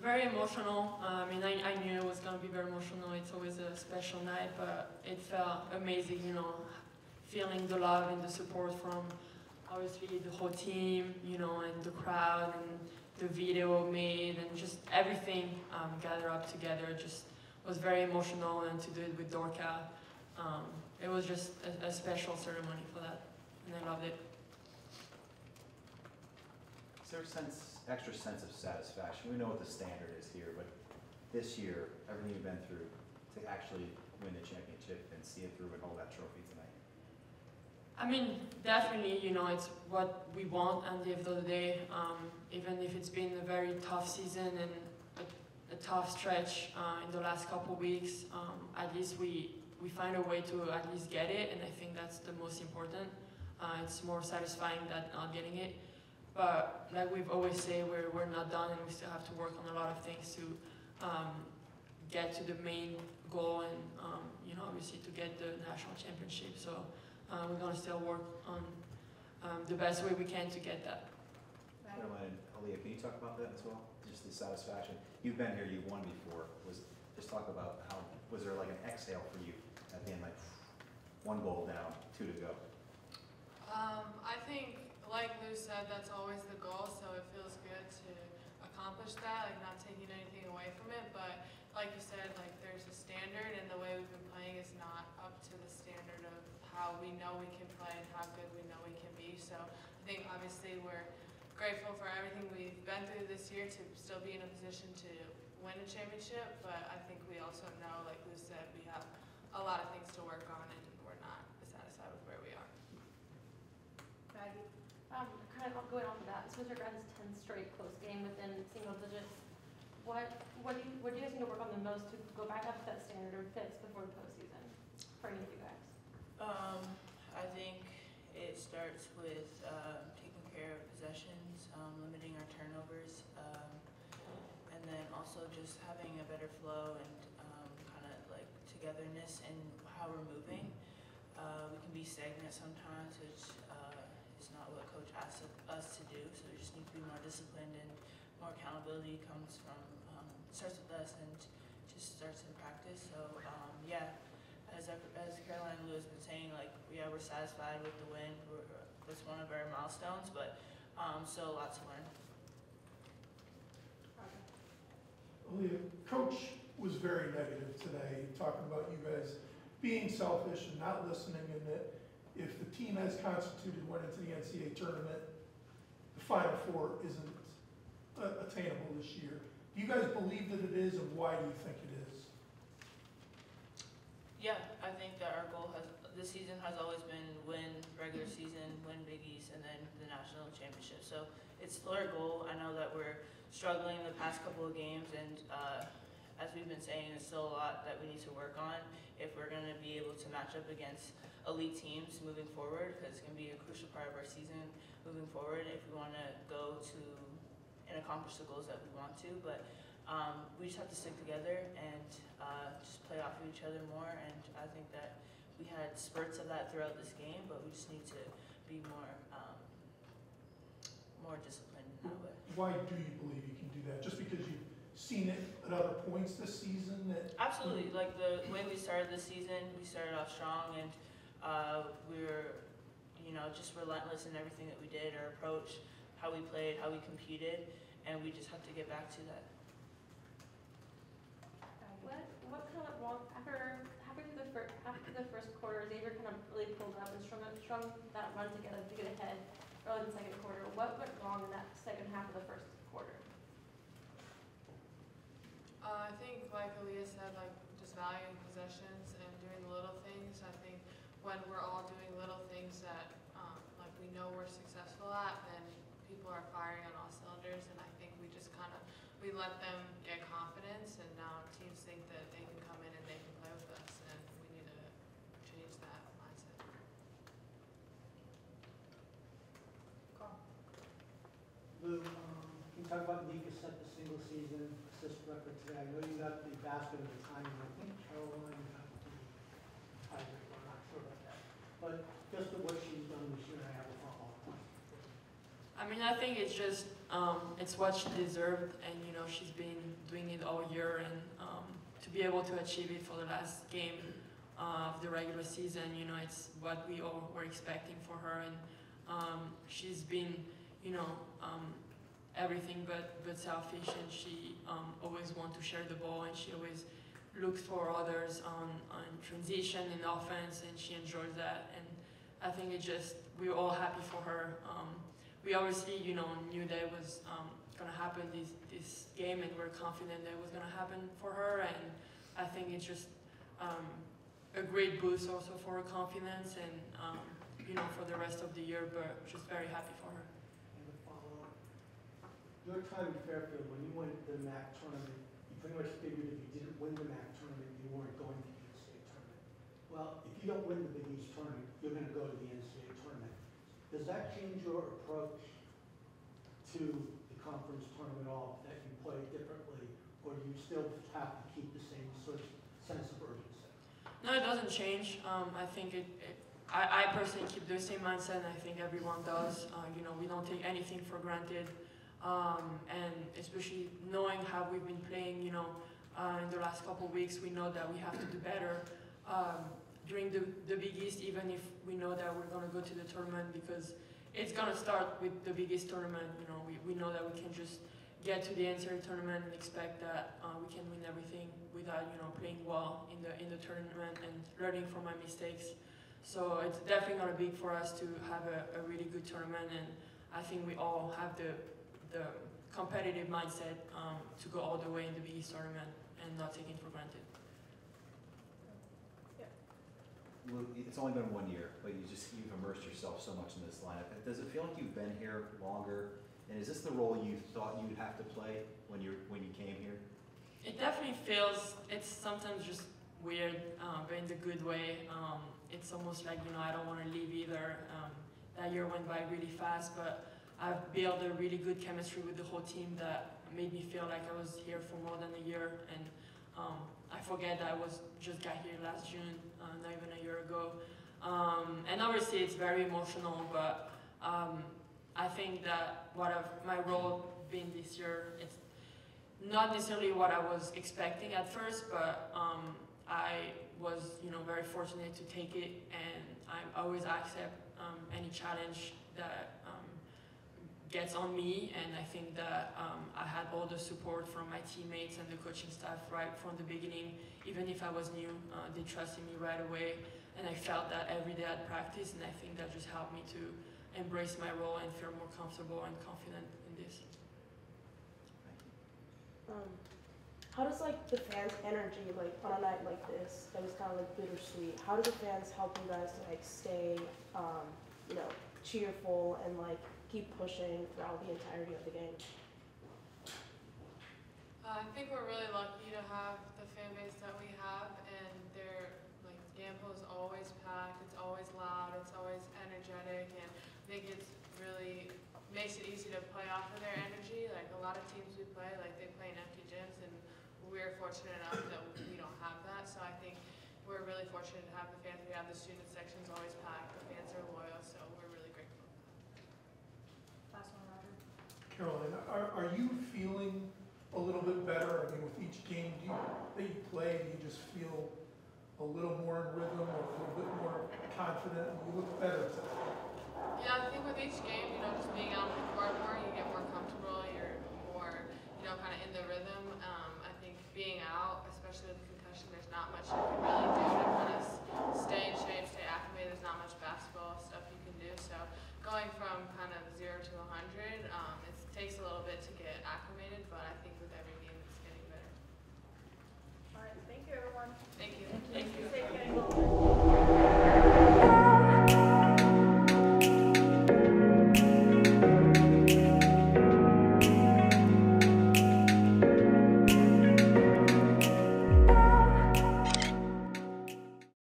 very emotional. I mean, I knew it was going to be very emotional. It's always a special night, but it felt amazing, you know, feeling the love and the support from obviously the whole team, you know, and the crowd and the video made and just everything gathered up together. Just was very emotional, and to do it with Dorca, it was just a special ceremony for that, and I loved it. Is there a extra sense of satisfaction? We know what the standard is here, but this year, everything you've been through, to actually win the championship and see it through and hold that trophy tonight? I mean, definitely, you know, it's what we want at the end of the day. Even if it's been a very tough season and a tough stretch in the last couple of weeks, at least we find a way to at least get it, and I think that's the most important. It's more satisfying than not getting it. But like we've always said, we're not done, and we still have to work on a lot of things to get to the main goal, and you know, obviously to get the national championship. So we're gonna still work on the best way we can to get that. Caroline and Aaliyah, can you talk about that as well? Just the satisfaction. You've been here, you've won before. Just talk about how, was there like an exhale for you at the end, like one goal down, 2 to go? I think, like Lou said, that's always the goal, so it feels good to accomplish that, like not taking anything away from it, but like you said, like there's a standard, and the way we've been playing is not up to the standard of how we know we can play and how good we know we can be. So I think obviously we're grateful for everything we've been through this year to still be in a position to win a championship, but I think we also know, like Lou said, we have a lot of things to work on, and we're not satisfied with where we are. Maggie? Kind of going on to that, this was your guys' 10th straight close game within single digits. What do you guys need to work on the most to go back up to that standard or fix before the postseason for any of you guys? I think it starts with taking care of possessions, limiting our turnovers, and then also just having a better flow and kind of like togetherness in how we're moving. We can be stagnant sometimes, which is not what Coach asks us to do, so we just need to be more disciplined, and more accountability comes from, starts with us and just starts in practice. So yeah, as Caroline and Lou has been saying, like, yeah, we're satisfied with the win. It's one of our milestones, but still a lot to learn. Aaliyah, Coach was very negative today, talking about you guys being selfish and not listening, and that if the team as constituted went into the NCAA tournament, the Final Four isn't attainable this year. Do you guys believe that it is, and why do you think it is? Yeah, I think that our goal this season has always been win regular season, win Big East, and then the national championship. So it's still our goal. I know that we're struggling the past couple of games, and as we've been saying, there's still a lot that we need to work on if we're going to be able to match up against elite teams moving forward, because it's going to be a crucial part of our season moving forward if we want to go to and accomplish the goals that we want to. But we just have to stick together and just play off of each other more, and I think that we had spurts of that throughout this game, but we just need to be more disciplined in that way. Why do you believe you can do that? Just because you've seen it at other points this season? Absolutely. Like the way we started this season, we started off strong, and we were, you know, just relentless in everything that we did, our approach, how we played, how we competed, and we just have to get back to that. What kind of went wrong after the first quarter? Xavier kind of really pulled up and strung that run together to get ahead early in the second quarter. What went wrong in that second half of the first quarter? I think, like Aaliyah said, like just valuing possessions and doing the little things. I think when we're all doing little things that like we know we're successful at, then people are firing on all cylinders, and I think we just kind of let them get confidence, and now teams think that they can come in and they can play with us, and we need to change that mindset. Lou, can you talk about Nika set the single season assist record today? I know you got the basket at the time, and I think Caroline got the tiebreaker. I'm not sure about that. But just what she's done this year, I have a follow-up. I mean, I think it's just, it's what she deserved, and you know, she's been doing it all year, and to be able to achieve it for the last game of the regular season, you know, it's what we all were expecting for her, and she's been, you know, everything but selfish, and she always wants to share the ball, and she always looks for others on transition and offense, and she enjoys that, and I think it just, we're all happy for her. We obviously, you know, knew that it was going to happen this game, and we're confident that it was going to happen for her, and I think it's just a great boost also for her confidence, and you know, for the rest of the year, but just very happy for her. And a follow-up. Your time in Fairfield, when you went to the MAC tournament, you pretty much figured if you didn't win the MAC tournament, you weren't going to the NCAA tournament. Well, if you don't win the Big East tournament, you're going to go to the NCAA tournament. Does that change your approach to the conference tournament at all, that you play differently, or do you still have to keep the same sort of sense of urgency? No, it doesn't change. I think I personally keep the same mindset, and I think everyone does. You know, we don't take anything for granted, and especially knowing how we've been playing, you know, in the last couple of weeks, we know that we have to do better during the Big East, even if we know that we're going to go to the tournament, because it's going to start with the Big East tournament. You know, we know that we can just get to the NCAA tournament and expect that we can win everything without, you know, playing well in the tournament and learning from my mistakes. So it's definitely going to be big for us to have a really good tournament, and I think we all have the competitive mindset to go all the way in the Big East tournament and not take it for granted. Well, it's only been 1 year, but you've immersed yourself so much in this lineup. Does it feel like you've been here longer? And is this the role you thought you'd have to play when you came here? It definitely feels, it's sometimes just weird, but in the good way. It's almost like, you know, I don't want to leave either. That year went by really fast, but I've built a really good chemistry with the whole team that made me feel like I was here for more than a year. And I forget that I just got here last June, not even a year ago. And obviously it's very emotional, but I think that my role been this year, it's not necessarily what I was expecting at first, but I was, you know, very fortunate to take it, and I always accept any challenge that gets on me, and I think that I had all the support from my teammates and the coaching staff right from the beginning. Even if I was new, they trusted me right away, and I felt that every day at practice, and I think that just helped me to embrace my role and feel more comfortable and confident in this. How does like the fans' energy, like on a night like this, that was kind of like bittersweet, how do the fans help you guys to like stay, you know, cheerful and like keep pushing throughout the entirety of the game? I think we're really lucky to have the fan base that we have, and they're like, Gampo is always packed, it's always loud, it's always energetic, and I think it's really makes it easy to play off of their energy. Like a lot of teams we play, like they play in empty gyms, and we're fortunate enough that we don't have that. So I think we're really fortunate to have the fans. We have the student sections always packed, the fans are loyal, so we're really grateful. Last one, Roger. Caroline, are you feeling a little bit better? I mean, with each game that you play, do you just feel a little more in rhythm or a little bit more confident? You look better today. Yeah, I think with each game, you know, just being out on the court more, you get more comfortable, you're more, you know, kind of in the rhythm. I think being out, especially with the concussion, there's not much you can really do to kind of stay in shape, stay acclimated. There's not much basketball stuff you can do. So going from kind of 0 to 100, it takes a little bit to get acclimated, but I think with every game it's getting better. All right, thank you everyone. Thank you.